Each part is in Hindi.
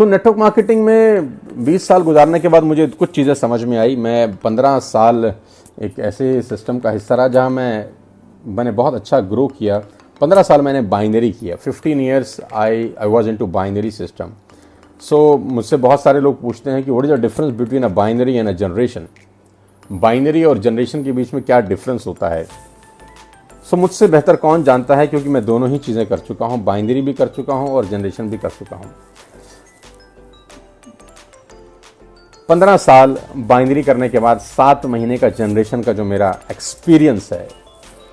नेटवर्क मार्केटिंग में 20 साल गुजारने के बाद मुझे कुछ चीज़ें समझ में आई। मैं 15 साल एक ऐसे सिस्टम का हिस्सा रहा जहाँ मैंने बहुत अच्छा ग्रो किया। 15 साल मैंने बाइनरी किया। 15 years I was into binary system. So मुझसे बहुत सारे लोग पूछते हैं कि what is the difference between a binary and a generation. Binary और जनरेशन के बीच में क्या डिफरेंस होता है। सो मुझसे बेहतर कौन जानता है, क्योंकि मैं दोनों ही चीज़ें कर चुका हूँ, बाइनरी भी कर चुका हूँ और जनरेशन भी कर चुका हूँ। 15 साल बाइनरी करने के बाद 7 महीने का जनरेशन का जो मेरा एक्सपीरियंस है,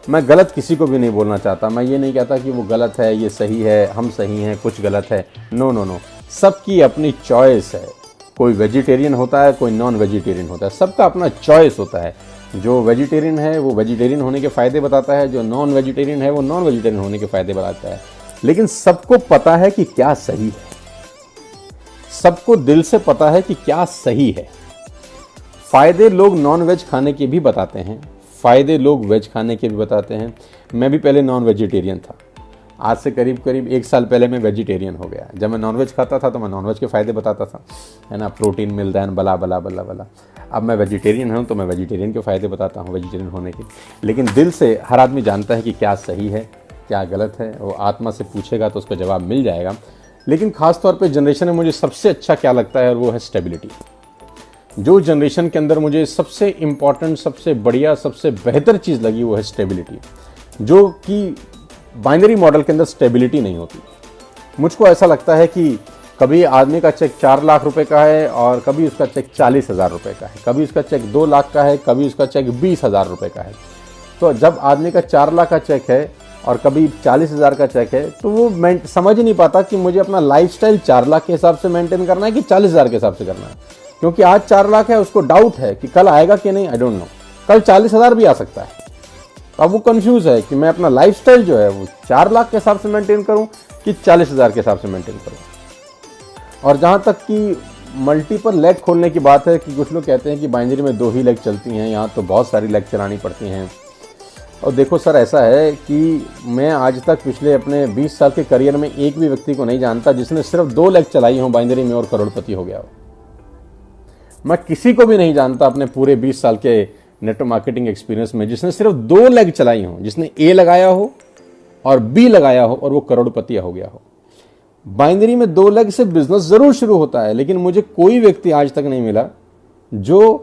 मैं गलत किसी को भी नहीं बोलना चाहता। मैं ये नहीं कहता कि वो गलत है, ये सही है, हम सही हैं, कुछ गलत है। नो नो नो, सबकी अपनी चॉइस है। कोई वेजिटेरियन होता है, कोई नॉन वेजिटेरियन होता है, सबका अपना चॉइस होता है। जो वेजिटेरियन है वो वेजिटेरियन होने के फ़ायदे बताता है, जो नॉन वेजिटेरियन है वो नॉन वेजिटेरियन होने के फ़ायदे बताता है। लेकिन सबको पता है कि क्या सही है, सबको दिल से पता है कि क्या सही है। फ़ायदे लोग नॉन वेज खाने के भी बताते हैं, फ़ायदे लोग वेज खाने के भी बताते हैं। मैं भी पहले नॉन वेजिटेरियन था। आज से करीब 1 साल पहले मैं वेजिटेरियन हो गया। जब मैं नॉनवेज खाता था तो मैं नॉनवेज के फ़ायदे बताता था, है ना, प्रोटीन मिलता है, बला बला बला बला। अब मैं वेजिटेरियन हूँ तो मैं वेजिटेरियन के फ़ायदे बताता हूँ वेजिटेरियन होने के। लेकिन दिल से हर आदमी जानता है कि क्या सही है, क्या गलत है। वो आत्मा से पूछेगा तो उसका जवाब मिल जाएगा। लेकिन ख़ास तौर पे जनरेशन में मुझे सबसे अच्छा क्या लगता है, और वो है स्टेबिलिटी। जो जनरेशन के अंदर मुझे सबसे इम्पॉर्टेंट, सबसे बढ़िया, सबसे बेहतर चीज़ लगी वो है स्टेबिलिटी, जो कि बाइनरी मॉडल के अंदर स्टेबिलिटी नहीं होती। मुझको ऐसा लगता है कि कभी आदमी का चेक 4 लाख रुपए का है और कभी उसका चेक 40,000 रुपये का है, कभी उसका चेक 2 लाख का है, कभी उसका चेक 20,000 रुपये का है। तो जब आदमी का 4 लाख का चेक है और कभी 40,000 का चेक है, तो वो समझ ही नहीं पाता कि मुझे अपना लाइफस्टाइल 4 लाख के हिसाब से मेंटेन करना है कि 40,000 के हिसाब से करना है। क्योंकि आज 4 लाख है, उसको डाउट है कि कल आएगा कि नहीं, आई डोंट नो, कल 40,000 भी आ सकता है। अब वो कंफ्यूज है कि मैं अपना लाइफस्टाइल जो है वो 4 लाख के हिसाब से मेंटेन करूं कि 40,000 के हिसाब से मेंटेन करूं। और जहां तक कि मल्टीपल लेग खोलने की बात है, कि कुछ लोग कहते हैं कि बाइनरी में 2 ही लेग चलती हैं, यहाँ तो बहुत सारी लेग चलानी पड़ती हैं। और देखो सर, ऐसा है कि मैं आज तक पिछले अपने 20 साल के करियर में एक भी व्यक्ति को नहीं जानता जिसने सिर्फ 2 लेग चलाई हो बाइनरी में और करोड़पति हो गया हो। मैं किसी को भी नहीं जानता अपने पूरे 20 साल के नेटवर्क मार्केटिंग एक्सपीरियंस में जिसने सिर्फ 2 लेग चलाई हो, जिसने ए लगाया हो और बी लगाया हो और वो करोड़पति हो गया हो। बाइनरी में 2 लेग से बिजनेस जरूर शुरू होता है, लेकिन मुझे कोई व्यक्ति आज तक नहीं मिला जो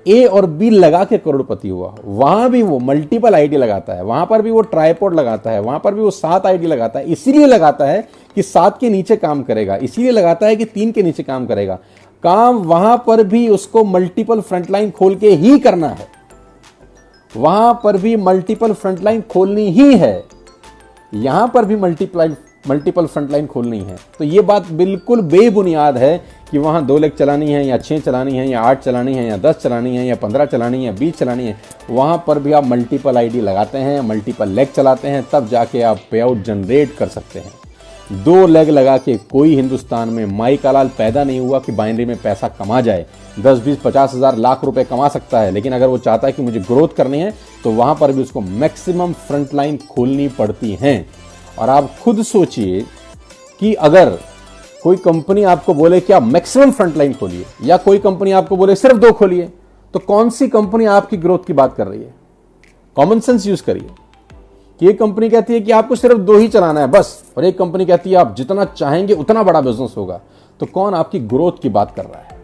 ए और बी लगा के करोड़पति हुआ। वहां भी वो मल्टीपल आईडी लगाता है, वहां पर भी वो ट्राइपॉड लगाता है, वहां पर भी वो 7 आईडी लगाता है। इसीलिए लगाता है कि 7 के नीचे काम करेगा, इसीलिए लगाता है कि 3 के नीचे काम करेगा। काम वहां पर भी उसको मल्टीपल फ्रंटलाइन खोल के ही करना है, वहां पर भी मल्टीपल फ्रंटलाइन खोलनी ही है, यहां पर भी मल्टीपल फ्रंटलाइन खोलनी है। तो ये बात बिल्कुल बेबुनियाद है कि वहां 2 लेग चलानी है या 6 चलानी है या 8 चलानी है या 10 चलानी है या 15 चलानी है या 20 चलानी है। वहां पर भी आप मल्टीपल आईडी लगाते हैं, मल्टीपल लेग चलाते हैं, तब जाके आप पे आउट जनरेट कर सकते हैं। 2 लेग लगा के कोई हिंदुस्तान में माई का लाल पैदा नहीं हुआ कि बाइनरी में पैसा कमा जाए। 10, 20, 50 हज़ार, लाख रुपए कमा सकता है, लेकिन अगर वो चाहता है कि मुझे ग्रोथ करनी है तो वहां पर भी उसको मैक्सिमम फ्रंटलाइन खोलनी पड़ती हैं। और आप खुद सोचिए कि अगर कोई कंपनी आपको बोले कि आप मैक्सिमम फ्रंटलाइन खोलिए, या कोई कंपनी आपको बोले सिर्फ 2 खोलिए, तो कौन सी कंपनी आपकी ग्रोथ की बात कर रही है? कॉमन सेंस यूज करिए कि एक कंपनी कहती है कि आपको सिर्फ 2 ही चलाना है बस, और एक कंपनी कहती है आप जितना चाहेंगे उतना बड़ा बिजनेस होगा। तो कौन आपकी ग्रोथ की बात कर रहा है?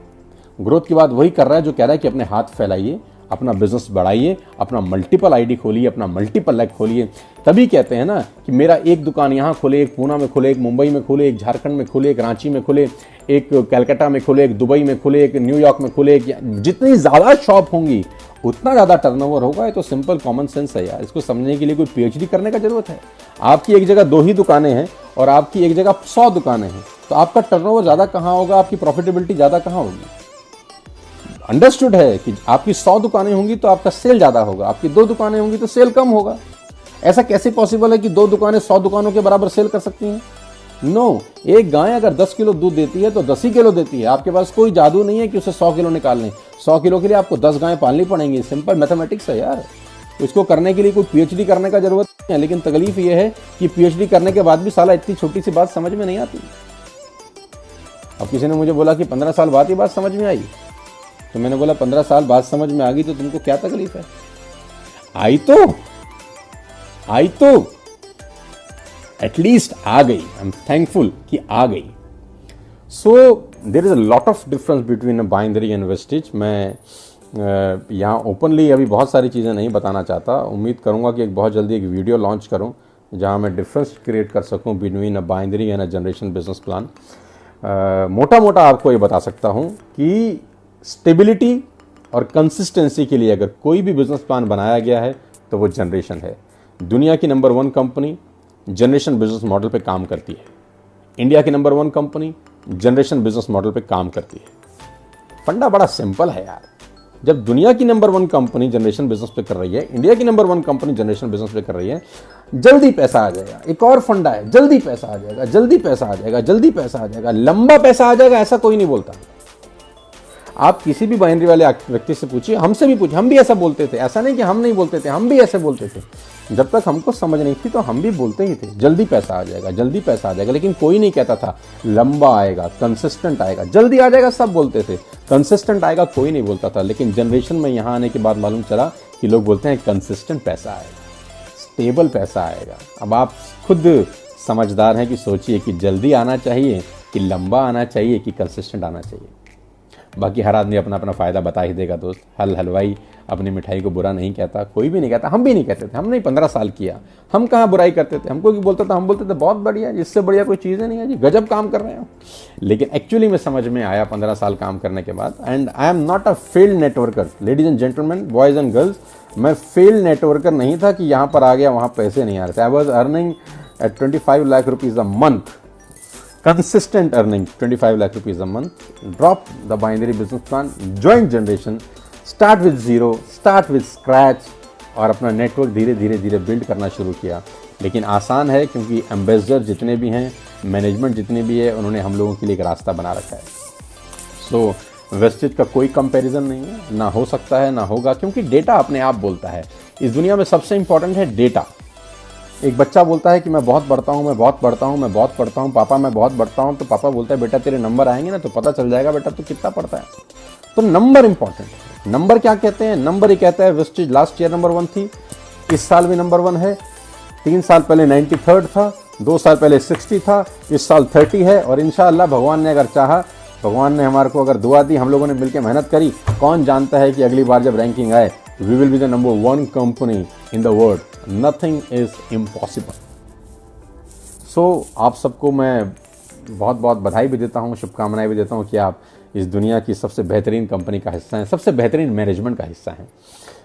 ग्रोथ की बात वही कर रहा है जो कह रहा है कि अपने हाथ फैलाइए, अपना बिजनेस बढ़ाइए, अपना मल्टीपल आईडी खोलिए, अपना मल्टीपल लेग खोलिए। तभी कहते हैं ना कि मेरा एक दुकान यहाँ खोले, एक पूना में खोले, एक मुंबई में खोले, एक झारखंड में खोले, एक रांची में खोले, एक कलकत्ता में खोले, एक दुबई में खोले, एक न्यूयॉर्क में खोले। जितनी ज़्यादा शॉप होंगी उतना ज़्यादा टर्नओवर होगा। ये तो सिंपल कॉमन सेंस है यार, इसको समझने के लिए कोई पीएचडी करने का जरूरत है? आपकी एक जगह 2 ही दुकानें हैं और आपकी एक जगह 100 दुकानें हैं, तो आपका टर्नओवर ज़्यादा कहाँ होगा, आपकी प्रॉफिटेबिलिटी ज़्यादा कहाँ होगी? अंडरस्टूड है कि आपकी 100 दुकानें होंगी तो आपका सेल ज़्यादा होगा, आपकी 2 दुकानें होंगी तो सेल कम होगा। ऐसा कैसे पॉसिबल है कि 2 दुकानें 100 दुकानों के बराबर सेल कर सकती हैं? नो, एक गाय अगर 10 किलो दूध देती है तो 10 ही किलो देती है। आपके पास कोई जादू नहीं है कि उसे 100 किलो निकाल लें। 100 किलो के लिए आपको 10 गायें पालनी पड़ेंगी। सिंपल मैथमेटिक्स है यार, इसको करने के लिए कोई पीएचडी करने का जरूरत नहीं है। लेकिन तकलीफ ये है कि पीएचडी करने के बाद भी साला इतनी छोटी सी बात समझ में नहीं आती। अब किसी ने मुझे बोला कि 15 साल बाद ही बात समझ में आई, तो मैंने बोला 15 साल बाद समझ में आ गई तो तुमको क्या तकलीफ है? आई तो एटलीस्ट आ गई। आई एम थैंकफुल कि आ गई। So there is a lot of difference between binary and Vestige. मैं यहाँ ओपनली अभी बहुत सारी चीज़ें नहीं बताना चाहता। उम्मीद करूँगा कि एक बहुत जल्दी एक वीडियो लॉन्च करूँ जहाँ मैं डिफरेंस क्रिएट कर सकूँ between a binary and a generation business plan. मोटा मोटा आपको ये बता सकता हूँ कि स्टेबिलिटी और कंसिस्टेंसी के लिए अगर कोई भी बिजनेस प्लान बनाया गया है तो वो जनरेशन है। दुनिया की number 1 company generation business model पे काम करती है। इंडिया की number 1 company generation business model पे काम करती है। फंडा बड़ा सिंपल है यार। जब दुनिया की नंबर 1 कंपनी जनरेशन बिजनेस पे कर रही है, इंडिया की नंबर 1 कंपनी जनरेशन बिजनेस पे कर रही है, जल्दी पैसा आ जाएगा। एक और फंडा है, जल्दी पैसा आ जाएगा, जल्दी पैसा आ जाएगा, जल्दी पैसा आ जाएगा, लंबा पैसा आ जाएगा, ऐसा कोई नहीं बोलता। आप किसी भी बाइनरी वाले व्यक्ति से पूछिए, हमसे भी पूछिए, हम भी ऐसा बोलते थे। ऐसा नहीं कि हम नहीं बोलते थे, हम भी ऐसे बोलते थे। जब तक हमको समझ नहीं थी तो हम भी बोलते ही थे, जल्दी पैसा आ जाएगा, जल्दी पैसा आ जाएगा, लेकिन कोई नहीं कहता था लंबा आएगा, कंसिस्टेंट आएगा। जल्दी आ जाएगा सब बोलते थे, कंसिस्टेंट आएगा कोई नहीं बोलता था। लेकिन जनरेशन में यहाँ आने के बाद मालूम चला कि लोग बोलते हैं कंसिस्टेंट पैसा आएगा, स्टेबल पैसा आएगा। अब आप खुद समझदार हैं कि सोचिए कि जल्दी आना चाहिए कि लंबा आना चाहिए कि कंसिस्टेंट आना चाहिए। बाकी हर आदमी अपना अपना फ़ायदा बता ही देगा दोस्त। हलवाई अपनी मिठाई को बुरा नहीं कहता, कोई भी नहीं कहता, हम भी नहीं कहते थे। हमने 15 साल किया, हम कहाँ बुराई करते थे। हमको कि बोलता था, हम बोलते थे बहुत बढ़िया, इससे बढ़िया कोई चीज़ नहीं है जी, गजब काम कर रहे हो। लेकिन एक्चुअली में समझ में आया 15 साल काम करने के बाद। And I am not a failed networker, ladies and gentleman, boys and girls. मैं फेल्ड नेटवर्कर नहीं था कि यहाँ पर आ गया वहाँ पैसे नहीं आ रहे थे। I was earning eight 25 lakh rupees a month, consistent earning 25 lakh rupees a month. Drop the binary business plan, join generation, start with zero, start with scratch और अपना नेटवर्क धीरे धीरे धीरे बिल्ड करना शुरू किया। लेकिन आसान है क्योंकि एम्बेसडर जितने भी हैं, मैनेजमेंट जितने भी है, उन्होंने हम लोगों के लिए एक रास्ता बना रखा है। सो वेस्टेज का कोई कंपैरिजन नहीं है, ना हो सकता है ना होगा, क्योंकि डेटा अपने आप बोलता है। इस दुनिया में सबसे इंपॉर्टेंट है डेटा। एक बच्चा बोलता है कि मैं बहुत पढ़ता हूँ, मैं बहुत पढ़ता हूँ, मैं बहुत पढ़ता हूँ, पापा मैं बहुत पढ़ता हूँ। तो पापा बोलता है बेटा तेरे नंबर आएंगे ना तो पता चल जाएगा बेटा तू कितना पढ़ता है। तो नंबर इंपॉर्टेंट है। नंबर क्या कहते हैं? नंबर ही कहता है वेस्टेज लास्ट ईयर नंबर 1 थी, इस साल भी नंबर 1 है, 3 साल पहले 93rd था, 2 साल पहले 60 था, इस साल 30 है। और इंशाअल्लाह भगवान ने अगर चाहा, भगवान ने हमारे को अगर दुआ दी, हम लोगों ने मिलकर मेहनत करी, कौन जानता है कि अगली बार जब रैंकिंग आए, we will be the number 1 company in the world. Nothing is impossible. So आप सबको मैं बहुत बहुत बधाई भी देता हूँ, शुभकामनाएं भी देता हूँ कि आप इस दुनिया की सबसे बेहतरीन कंपनी का हिस्सा हैं, सबसे बेहतरीन मैनेजमेंट का हिस्सा हैं।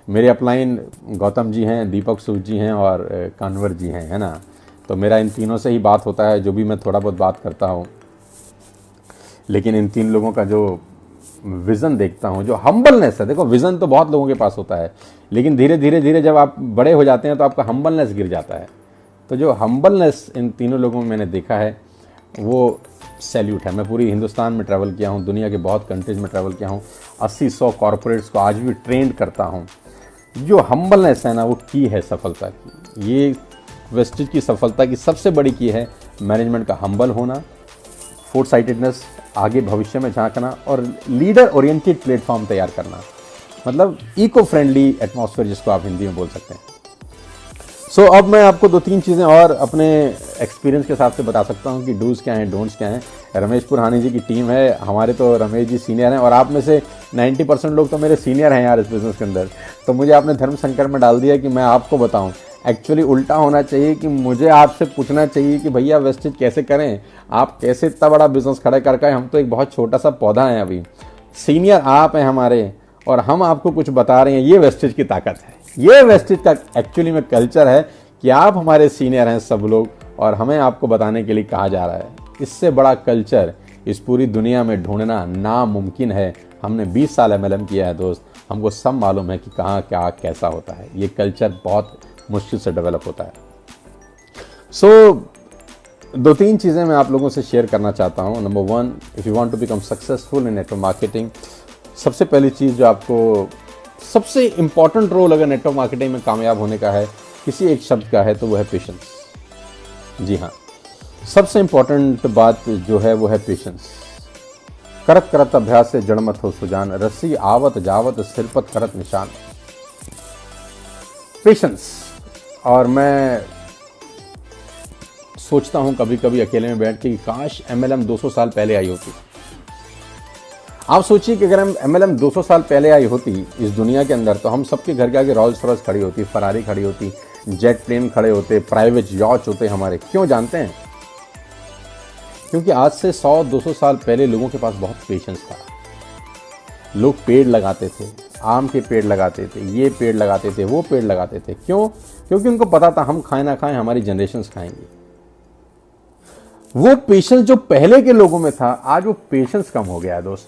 मेरे अपलाइन गौतम जी हैं, दीपक सूद जी हैं और कानवर जी हैं, है ना। तो मेरा इन तीनों से ही बात होता है, जो भी मैं थोड़ा बहुत बात करता हूँ। लेकिन इन 3 लोगों का जो विज़न देखता हूँ, जो हम्बलनेस है, देखो विज़न तो बहुत लोगों के पास होता है, लेकिन धीरे धीरे धीरे जब आप बड़े हो जाते हैं तो आपका हम्बलनेस गिर जाता है। तो जो हम्बलनेस इन तीनों लोगों में मैंने देखा है वो सैल्यूट है। मैं पूरी हिंदुस्तान में ट्रैवल किया हूँ, दुनिया के बहुत कंट्रीज़ में ट्रैवल किया हूँ, 80-100 कॉरपोरेट्स को आज भी ट्रेंड करता हूँ। जो हम्बलनेस है ना, वो की है सफलता की। ये वेस्टेज की सफलता की सबसे बड़ी की है मैनेजमेंट का हम्बल होना, फोरसाइटेडनेस, आगे भविष्य में झांकना और लीडर ओरिएंटेड प्लेटफॉर्म तैयार करना, मतलब इको फ्रेंडली एटमॉस्फेयर जिसको आप हिंदी में बोल सकते हैं। सो अब मैं आपको 2-3 चीज़ें और अपने एक्सपीरियंस के हिसाब से बता सकता हूँ कि डूज़ क्या हैं, डोंट्स क्या हैं। रमेश पुरहानी जी की टीम है, हमारे तो रमेश जी सीनियर हैं और आप में से 90% लोग तो मेरे सीनियर हैं यार इस बिज़नेस के अंदर। तो मुझे आपने धर्म संकट में डाल दिया कि मैं आपको बताऊं। एक्चुअली उल्टा होना चाहिए कि मुझे आपसे पूछना चाहिए कि भैया वेस्टेज कैसे करें, आप कैसे इतना बड़ा बिजनेस खड़ा करके। हम तो एक बहुत छोटा सा पौधा है, अभी सीनियर आप हैं हमारे और हम आपको कुछ बता रहे हैं। ये वेस्टेज की ताकत है, ये वेस्टेज का एक्चुअली में कल्चर है कि आप हमारे सीनियर हैं सब लोग और हमें आपको बताने के लिए कहा जा रहा है। इससे बड़ा कल्चर इस पूरी दुनिया में ढूंढना नामुमकिन है। हमने 20 साल MLM किया है दोस्त, हमको सब मालूम है कि कहाँ क्या कैसा होता है। ये कल्चर बहुत मुश्किल से डेवलप होता है। सो 2-3 चीज़ें मैं आप लोगों से शेयर करना चाहता हूँ। Number 1, if you want to become successful in network marketing, सबसे पहली चीज़ जो आपको सबसे इंपॉर्टेंट रोल अगर नेटवर्क मार्केटिंग में कामयाब होने का है, किसी एक शब्द का है तो वो है पेशेंस। जी हाँ, सबसे इंपॉर्टेंट बात जो है वो है पेशेंस। करत करत अभ्यास से जड़ मत हो सुजान, रस्सी आवत जावत सिर पर करत निशान। पेशेंस। और मैं सोचता हूं कभी कभी अकेले में बैठ के कि काश MLM 200 साल पहले आई होती। आप सोचिए कि अगर हम MLM 200 साल पहले आई होती इस दुनिया के अंदर, तो हम सबके घर के आगे रॉल्स रॉयस खड़ी होती, फरारी खड़ी होती, जेट प्लेन खड़े होते, प्राइवेट यॉच होते हमारे। क्यों जानते हैं? क्योंकि आज से 100-200 साल पहले लोगों के पास बहुत पेशेंस था। लोग पेड़ लगाते थे, आम के पेड़ लगाते थे, ये पेड़ लगाते थे, वो पेड़ लगाते थे। क्यों? क्योंकि उनको पता था हम खाएं ना खाएं, हमारी जनरेशन्स खाएंगी। वो पेशेंस जो पहले के लोगों में था, आज वो पेशेंस कम हो गया है दोस्त।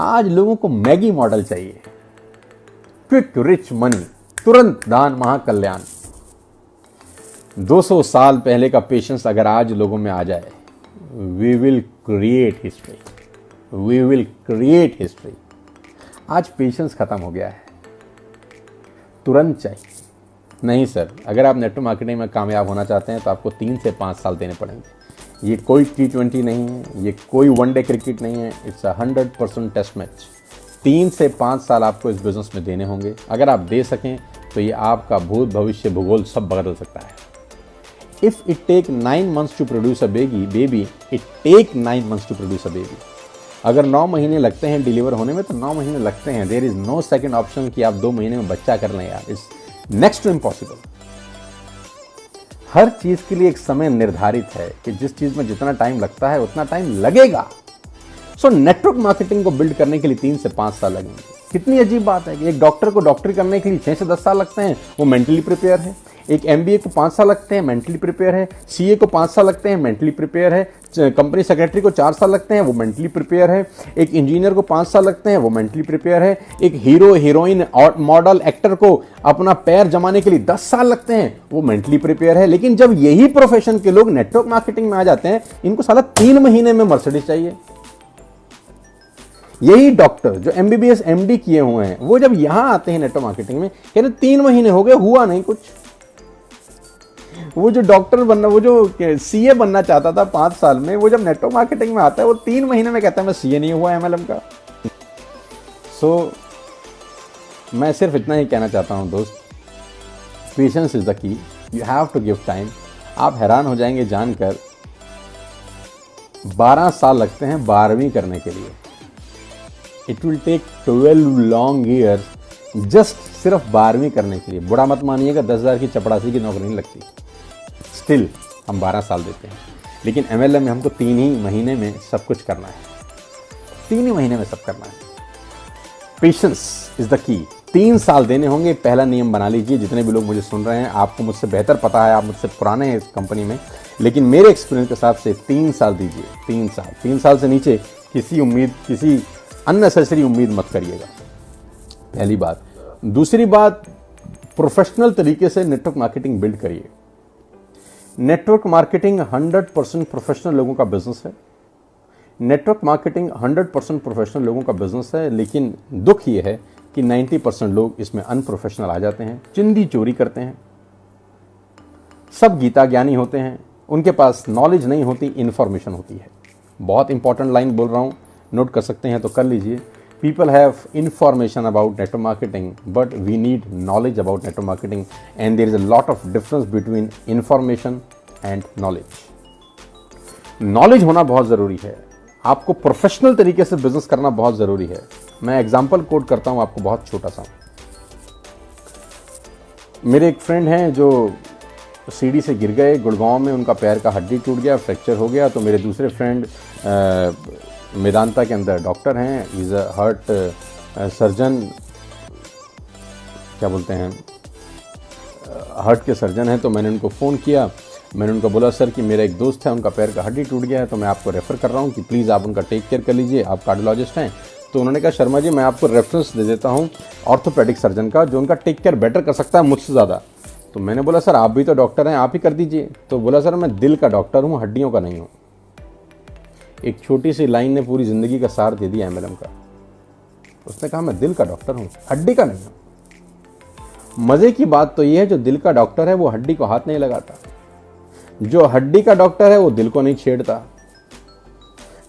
आज लोगों को मैगी मॉडल चाहिए, क्विक रिच मनी, तुरंत दान महाकल्याण। 200 साल पहले का पेशेंस अगर आज लोगों में आ जाए, we will create history, we will create history. आज पेशेंस खत्म हो गया है, तुरंत चाहिए। नहीं सर, अगर आप नेटवर्क मार्केटिंग में कामयाब होना चाहते हैं तो आपको 3 से 5 साल देने पड़ेंगे। ये कोई T20 नहीं है, ये कोई वनडे क्रिकेट नहीं है, इट्स 100% टेस्ट मैच। 3 से 5 साल आपको इस बिजनेस में देने होंगे। अगर आप दे सकें तो ये आपका भूत भविष्य भूगोल सब बदल सकता है। If it take 9 months to produce a baby, it take 9 months to produce a baby. अगर 9 महीने लगते हैं डिलीवर होने में, तो 9 महीने लगते हैं। There is no second option कि आप 2 महीने में बच्चा कर लें यार, इट्स नेक्स्ट टू इम्पॉसिबल। हर चीज के लिए एक समय निर्धारित है कि जिस चीज में जितना टाइम लगता है उतना टाइम लगेगा। सो नेटवर्क मार्केटिंग को बिल्ड करने के लिए 3 से 5 साल लगेंगे। कितनी अजीब बात है कि एक डॉक्टर को डॉक्टरी करने के लिए 6 से 10 साल लगते हैं, वो मेंटली प्रिपेयर है। एक MBA को 5 साल लगते हैं, मेंटली प्रिपेयर है। CA को 5 साल लगते हैं, मेंटली प्रिपेयर है। कंपनी सेक्रेटरी को 4 साल लगते हैं, वो मेंटली प्रिपेयर है। एक इंजीनियर को 5 साल लगते हैं, वो मेंटली प्रिपेयर है। एक हीरो हीरोइन और मॉडल एक्टर को अपना पैर जमाने के लिए 10 साल लगते हैं, वो मेंटली प्रिपेयर है। लेकिन जब यही प्रोफेशन के लोग नेटवर्क मार्केटिंग में आ जाते हैं, इनको साला 3 महीने में मर्सिडीज चाहिए। यही डॉक्टर जो MBBS MD किए हुए हैं, वो जब यहां आते हैं नेटवर्क मार्केटिंग में, कहते 3 महीने हो गए, हुआ नहीं कुछ। वो जो डॉक्टर बनना, वो जो CA बनना चाहता था 5 साल में, वो जब नेटवर्क मार्केटिंग में आता है, वो 3 महीने में कहता है मैं CA नहीं हुआ MLM का। सो मैं सिर्फ इतना ही कहना चाहता हूं दोस्त, patience is the key, you have to give time. आप हैरान हो जाएंगे जानकर 12 साल लगते हैं 12वीं करने के लिए। It will take 12 long years just सिर्फ 12वीं करने के लिए। बुरा मत मानिएगा, 10,000 की चपरासी की नौकरी नहीं लगती। स्टिल हम 12 साल देते हैं। लेकिन MLM में हमको 3 ही महीने में सब कुछ करना है, 3 ही महीने में सब करना है। पेशेंस इज द की। 3 साल देने होंगे। पहला नियम बना लीजिए। जितने भी लोग मुझे सुन रहे हैं, आपको मुझसे बेहतर पता है, आप मुझसे पुराने हैं इस कंपनी में, लेकिन मेरे एक्सपीरियंस के हिसाब से 3 साल दीजिए। 3 साल से नीचे किसी अननेसेसरी उम्मीद मत करिएगा, पहली बात। दूसरी बात, प्रोफेशनल तरीके से नेटवर्क मार्केटिंग बिल्ड करिए। नेटवर्क मार्केटिंग 100% प्रोफेशनल लोगों का बिजनेस है। नेटवर्क मार्केटिंग 100% प्रोफेशनल लोगों का बिजनेस है, लेकिन दुख ये है कि 90% लोग इसमें अनप्रोफेशनल आ जाते हैं, चिंदी चोरी करते हैं। सब गीता ज्ञानी होते हैं, उनके पास नॉलेज नहीं होती, इन्फॉर्मेशन होती है। बहुत इंपॉर्टेंट लाइन बोल रहा हूं, नोट कर सकते हैं तो कर लीजिए। People have information about network marketing, but we need knowledge about network marketing, and there is a lot of difference between information and knowledge. Knowledge होना बहुत ज़रूरी है। आपको प्रोफेशनल तरीके से बिजनेस करना बहुत ज़रूरी है। मैं एग्जाम्पल कोट करता हूँ आपको, बहुत छोटा सा। मेरे एक फ्रेंड हैं जो सीढ़ी से गिर गए गुड़गांव में, उनका पैर का हड्डी टूट गया, फ्रैक्चर हो गया। तो मेरे दूसरे फ्रेंड मेदांता के अंदर डॉक्टर हैं, इज अ हार्ट सर्जन, क्या बोलते हैं, हार्ट के सर्जन हैं। तो मैंने उनको फ़ोन किया, मैंने उनको बोला सर कि मेरा एक दोस्त है, उनका पैर का हड्डी टूट गया है, तो मैं आपको रेफ़र कर रहा हूँ कि प्लीज़ आप उनका टेक केयर कर लीजिए, आप कार्डियोलॉजिस्ट हैं। तो उन्होंने कहा शर्मा जी मैं आपको रेफरेंस दे देता हूँ ऑर्थोपेडिक सर्जन का, जो उनका टेक केयर बेटर कर सकता है मुझसे ज़्यादा। तो मैंने बोला सर आप भी तो डॉक्टर हैं, आप ही कर दीजिए। तो बोला सर मैं दिल का डॉक्टर हूँ, हड्डियों का नहीं हूँ। एक छोटी सी लाइन ने पूरी ज़िंदगी का सार दे दिया MLM का। उसने कहा मैं दिल का डॉक्टर हूँ, हड्डी का नहीं हूँ। मज़े की बात तो ये है, जो दिल का डॉक्टर है वो हड्डी को हाथ नहीं लगाता, जो हड्डी का डॉक्टर है वो दिल को नहीं छेड़ता।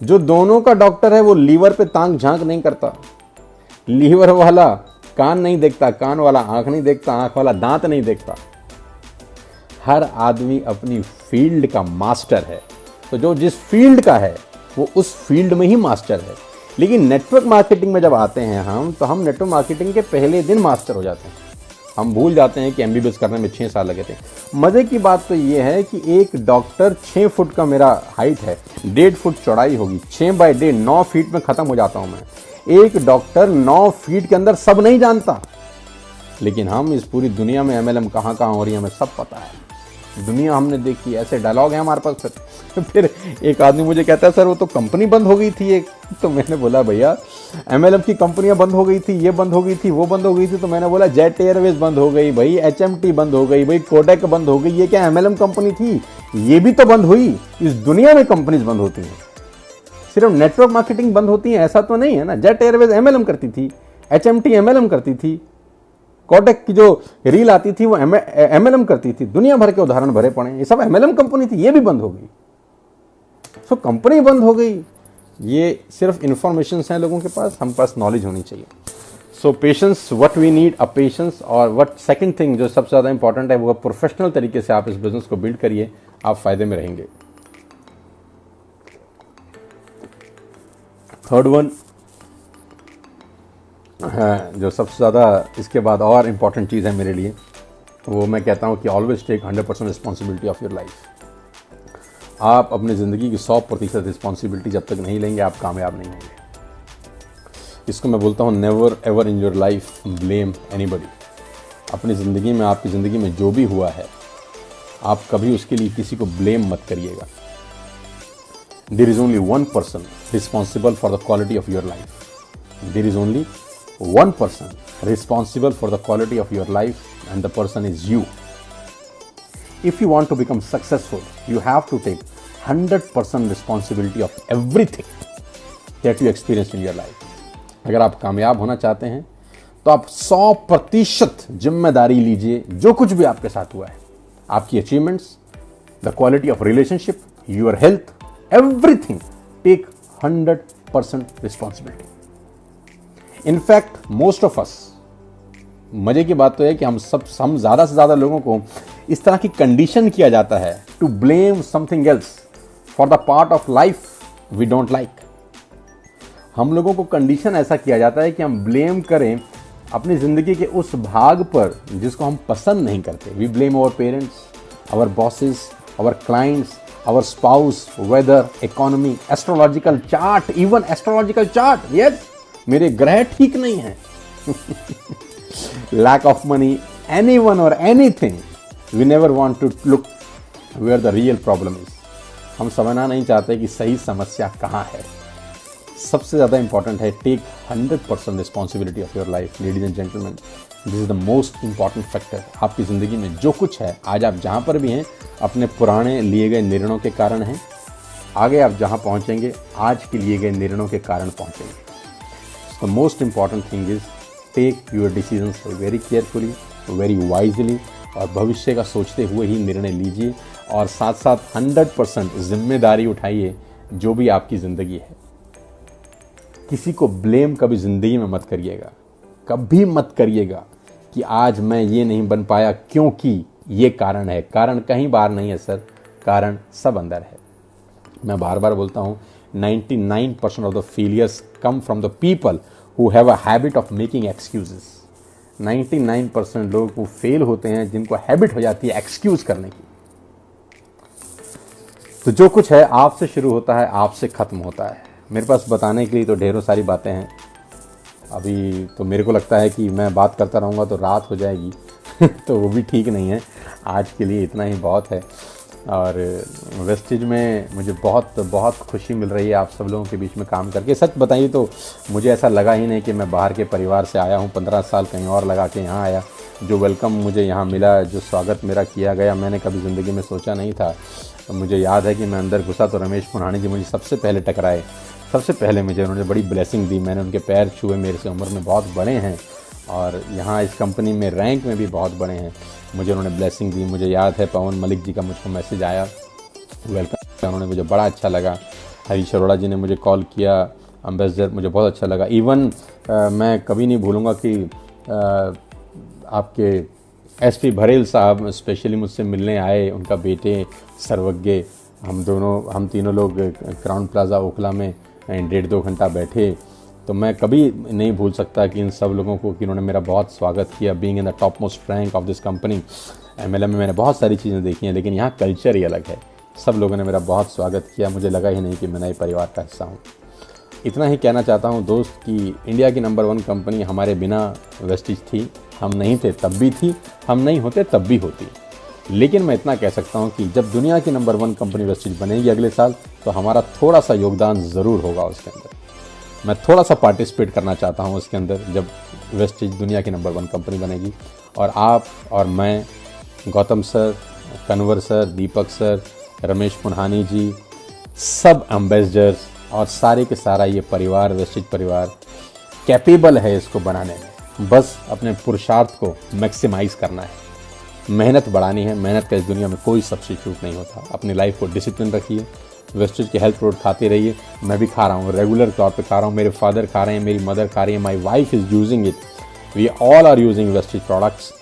जो दोनों का डॉक्टर है वो लीवर पे तांग झांक नहीं करता। लीवर वाला कान नहीं देखता, कान वाला आंख नहीं देखता, आंख वाला दांत नहीं देखता। हर आदमी अपनी फील्ड का मास्टर है। तो जो जिस फील्ड का है वो उस फील्ड में ही मास्टर है। लेकिन नेटवर्क मार्केटिंग में जब आते हैं हम नेटवर्क मार्केटिंग के पहले दिन मास्टर हो जाते हैं। हम भूल जाते हैं कि एमबीबीएस करने में 6 साल लगे थे। मज़े की बात तो ये है कि एक डॉक्टर 6 फुट का मेरा हाइट है, 1.5 फुट चौड़ाई होगी, 6 बाई 1.5 9 फीट में ख़त्म हो जाता हूँ मैं। एक डॉक्टर 9 फीट के अंदर सब नहीं जानता। लेकिन हम इस पूरी दुनिया में एमएलएम कहाँ कहाँ हो रही है हमें सब पता है। दुनिया हमने देखी, ऐसे डायलॉग है हमारे पास। फिर एक आदमी मुझे कहता है सर वो तो कंपनी बंद हो गई थी एक। तो मैंने बोला भैया एमएलएम की कंपनियां बंद हो गई थी, ये बंद हो गई थी, वो बंद हो गई थी। तो मैंने बोला जेट एयरवेज बंद हो गई भाई, एचएमटी बंद हो गई भाई, कोडेक बंद हो गई। ये क्या एमएलएम कंपनी थी? ये भी तो बंद हुई। इस दुनिया में कंपनीज बंद होती हैं, सिर्फ नेटवर्क मार्केटिंग बंद होती है ऐसा तो नहीं है ना। जेट एयरवेज एमएलएम करती थी, एचएमटी एमएलएम करती थी, कोडेक की जो रील आती थी वो एमएलएम करती थी। दुनिया भर के उदाहरण भरे पड़े, ये सब एमएलएम कंपनी थी, ये भी बंद हो गई। सो कंपनी बंद हो गई। ये सिर्फ इंफॉर्मेशन हैं लोगों के पास, हम पास नॉलेज होनी चाहिए। So patience, what we need a patience. और व्हाट सेकंड थिंग जो सबसे ज़्यादा इंपॉर्टेंट है वो प्रोफेशनल तरीके से आप इस बिजनेस को बिल्ड करिए, आप फायदे में रहेंगे। थर्ड वन जो सबसे ज़्यादा इसके बाद और इम्पॉर्टेंट चीज़ है मेरे लिए, वो मैं कहता हूँ कि always take 100% responsibility of your life. आप अपनी ज़िंदगी की 100% रिस्पॉन्सिबिलिटी जब तक नहीं लेंगे आप कामयाब नहीं होंगे। इसको मैं बोलता हूँ never ever in your life blame anybody. अपनी ज़िंदगी में, आपकी ज़िंदगी में जो भी हुआ है आप कभी उसके लिए किसी को ब्लेम मत करिएगा। There is only one person responsible for the quality of your life. There is only one person responsible for the quality of your life, and the person is you. If you want to become successful, you have to take 100% responsibility of everything that you experience in your life. अगर आप कामयाब होना चाहते हैं तो आप 100% जिम्मेदारी लीजिए जो कुछ भी आपके साथ हुआ है, आपकी achievements, the quality of relationship, your health, everything, take 100% responsibility. In fact most of us, मजे की बात तो है कि हम ज़्यादा से ज़्यादा लोगों को इस तरह की कंडीशन किया जाता है to blame something else for the part of life we don't like. हम लोगों को कंडीशन ऐसा किया जाता है कि हम ब्लेम करें अपनी ज़िंदगी के उस भाग पर जिसको हम पसंद नहीं करते। We blame our parents, our bosses, our clients, our spouse, weather, economy, astrological chart, even astrological chart. Yes, मेरे ग्रह ठीक नहीं है। लैक ऑफ मनी, एनीवन और anything, we never want to look where the real problem is. हम समझना नहीं चाहते कि सही समस्या कहाँ है। सबसे ज़्यादा इंपॉर्टेंट है take 100% responsibility of your life. Ladies and gentleman, this is the most important factor. आपकी ज़िंदगी में जो कुछ है, आज आप जहाँ पर भी हैं अपने पुराने लिए गए निर्णयों के कारण हैं। आगे आप जहाँ पहुँचेंगे आज के लिए गए निर्णयों के कारण पहुँचेंगे। The most important thing is take your decisions very carefully, very wisely, और भविष्य का सोचते हुए ही निर्णय लीजिए और साथ साथ 100% जिम्मेदारी उठाइए जो भी आपकी ज़िंदगी है। किसी को ब्लेम कभी ज़िंदगी में मत करिएगा, कभी मत करिएगा कि आज मैं ये नहीं बन पाया क्योंकि ये कारण है। कारण कहीं बाहर नहीं है सर, कारण सब अंदर है। मैं बार बार बोलता हूँ 99% of the failures come from the people who have a habit of making excuses. 99% लोग वो फेल होते हैं जिनको हैबिट हो जाती है एक्सक्यूज करने की। तो जो कुछ है आपसे शुरू होता है, आपसे खत्म होता है। मेरे पास बताने के लिए तो ढेरों सारी बातें हैं। अभी तो मेरे को लगता है कि मैं बात करता रहूँगा तो रात हो जाएगी तो वो भी ठीक नहीं है। आज के लिए इतना ही बहुत है। और वेस्टेज में मुझे बहुत बहुत खुशी मिल रही है आप सब लोगों के बीच में काम करके। सच बताइए तो मुझे ऐसा लगा ही नहीं कि मैं बाहर के परिवार से आया हूँ, 15 साल कहीं और लगा के यहाँ आया। जो वेलकम मुझे यहाँ मिला, जो स्वागत मेरा किया गया, मैंने कभी ज़िंदगी में सोचा नहीं था। तो मुझे याद है कि मैं अंदर घुसा तो रमेश पुनानी जी मुझे सबसे पहले टकराए, सबसे पहले मुझे उन्होंने बड़ी ब्लेसिंग दी। मैंने उनके पैर छुए, मेरे से उम्र में बहुत बड़े हैं और यहाँ इस कंपनी में रैंक में भी बहुत बड़े हैं। मुझे उन्होंने ब्लेसिंग दी। मुझे याद है पवन मलिक जी का मुझको मैसेज आया, वेलकम, उन्होंने मुझे बड़ा अच्छा लगा। हरीश अरोड़ा जी ने मुझे कॉल किया एम्बेसडर, मुझे बहुत अच्छा लगा। इवन मैं कभी नहीं भूलूँगा कि आपके एसपी भरेल साहब स्पेशली मुझसे मिलने आए, उनका बेटे सर्वज्ञ, हम तीनों लोग क्राउन प्लाजा ओखला में 1.5-2 घंटा बैठे। तो मैं कभी नहीं भूल सकता कि इन सब लोगों को कि उन्होंने मेरा बहुत स्वागत किया। Being in the top most rank of this company MLM में मैंने बहुत सारी चीज़ें देखी हैं, लेकिन यहाँ कल्चर ही अलग है। सब लोगों ने मेरा बहुत स्वागत किया, मुझे लगा ही नहीं कि मैं नए परिवार का हिस्सा हूँ। इतना ही कहना चाहता हूँ दोस्त कि इंडिया की नंबर 1 कंपनी हमारे बिना वेस्टिज थी। हम नहीं थे तब भी थी, हम नहीं होते तब भी होती। लेकिन मैं इतना कह सकता हूँ कि जब दुनिया की नंबर 1 कंपनी वेस्टिज बनेगी अगले साल, तो हमारा थोड़ा सा योगदान ज़रूर होगा उसके अंदर। मैं थोड़ा सा पार्टिसिपेट करना चाहता हूँ उसके अंदर, जब वेस्टिज दुनिया की नंबर 1 कंपनी बनेगी। और आप और मैं, गौतम सर, कन्वर सर, दीपक सर, रमेश पुन्हानी जी, सब एम्बेसडर्स और सारे के सारा ये परिवार, वेस्टिज परिवार कैपेबल है इसको बनाने में। बस अपने पुरुषार्थ को मैक्सिमाइज करना है, मेहनत बढ़ानी है। मेहनत का इस दुनिया में कोई सब्स्टिट्यूट नहीं होता। अपनी लाइफ को डिसिप्लिन रखिए, वेस्टिज के हेल्थ प्रोडक्ट खाते रहिए। मैं भी खा रहा हूँ, रेगुलर तौर पे खा रहा हूँ, मेरे फादर खा रहे हैं, मेरी मदर खा रही है, my wife is using it, we all are using Vestige products.